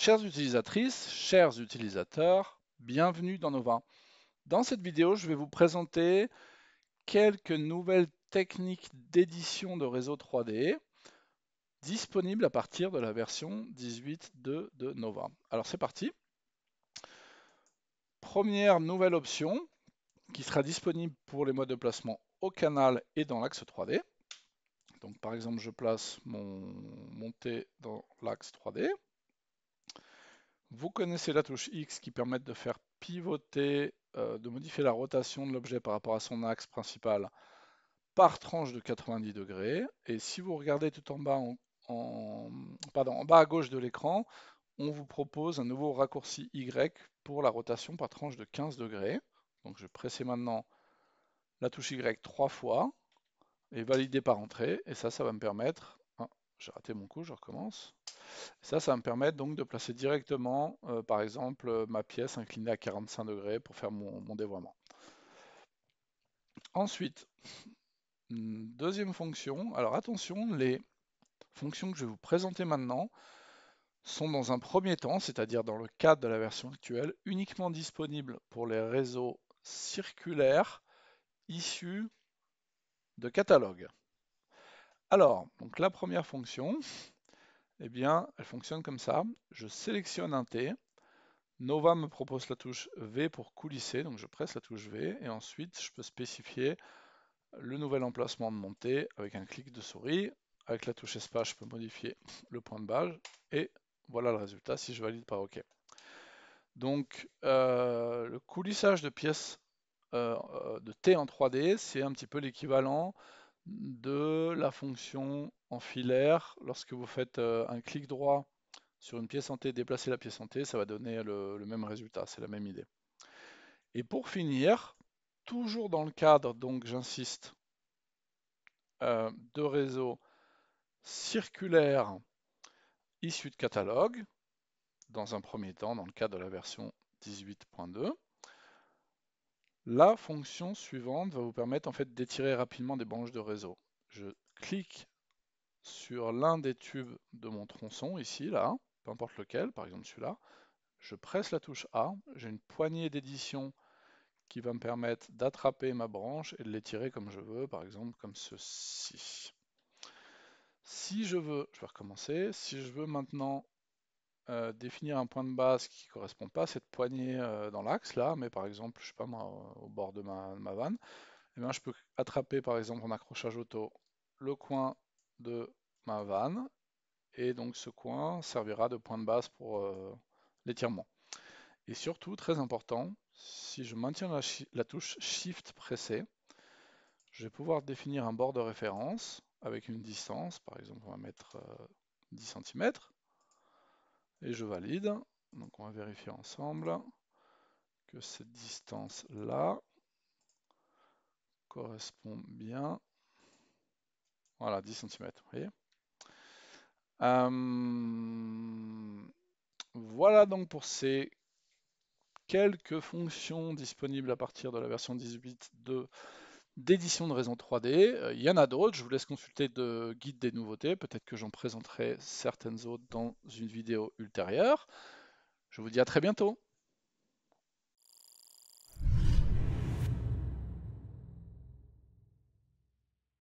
Chères utilisatrices, chers utilisateurs, bienvenue dans Nova. Dans cette vidéo, je vais vous présenter quelques nouvelles techniques d'édition de réseau 3D disponibles à partir de la version 18.2 de Nova. Alors c'est parti. Première nouvelle option qui sera disponible pour les modes de placement au canal et dans l'axe 3D. Donc par exemple, je place mon monté dans l'axe 3D. Vous connaissez la touche X qui permet de faire pivoter, de modifier la rotation de l'objet par rapport à son axe principal par tranche de 90 degrés. Et si vous regardez tout en bas, en bas à gauche de l'écran, on vous propose un nouveau raccourci Y pour la rotation par tranche de 15 degrés. Donc je vais presser maintenant la touche Y 3 fois et valider par entrée. Et ça va me permettre... Ah, j'ai raté mon coup, je recommence. Ça va me permettre donc de placer directement, par exemple, ma pièce inclinée à 45 degrés pour faire mon dévoiement. Ensuite, deuxième fonction. Alors attention, les fonctions que je vais vous présenter maintenant sont dans un premier temps, c'est-à-dire dans le cadre de la version actuelle, uniquement disponibles pour les réseaux circulaires issus de catalogues. Alors, donc la première fonction, eh bien, elle fonctionne comme ça. Je sélectionne un T. Nova me propose la touche V pour coulisser, donc je presse la touche V et ensuite je peux spécifier le nouvel emplacement de mon T avec un clic de souris. Avec la touche espace, je peux modifier le point de base et voilà le résultat si je valide par OK. Donc le coulissage de pièces de T en 3D, c'est un petit peu l'équivalent de la fonction en filaire. Lorsque vous faites un clic droit sur une pièce en T, déplacer la pièce en T, ça va donner le même résultat, c'est la même idée. Et pour finir, toujours dans le cadre, donc j'insiste, de réseaux circulaires issus de catalogue, dans un premier temps, dans le cadre de la version 18.2, la fonction suivante va vous permettre en fait d'étirer rapidement des branches de réseau. Je clique sur l'un des tubes de mon tronçon, ici, là, peu importe lequel, par exemple celui-là, je presse la touche A, j'ai une poignée d'édition qui va me permettre d'attraper ma branche et de l'étirer comme je veux, par exemple comme ceci. Si je veux, je vais recommencer, si je veux maintenant définir un point de base qui ne correspond pas à cette poignée dans l'axe là, mais par exemple, je sais pas moi, au bord de ma vanne, eh bien, je peux attraper par exemple en accrochage auto le coin de ma vanne et donc ce coin servira de point de base pour l'étirement. Et surtout, très important, si je maintiens la touche Shift pressée, je vais pouvoir définir un bord de référence avec une distance, par exemple on va mettre 10 cm, et je valide. Donc on va vérifier ensemble que cette distance-là correspond bien. Voilà, 10 cm, vous voyez. Voilà donc pour ces quelques fonctions disponibles à partir de la version 18.2 d'édition de réseau 3D. Il y en a d'autres, je vous laisse consulter le guide des nouveautés, peut-être que j'en présenterai certaines autres dans une vidéo ultérieure. Je vous dis à très bientôt.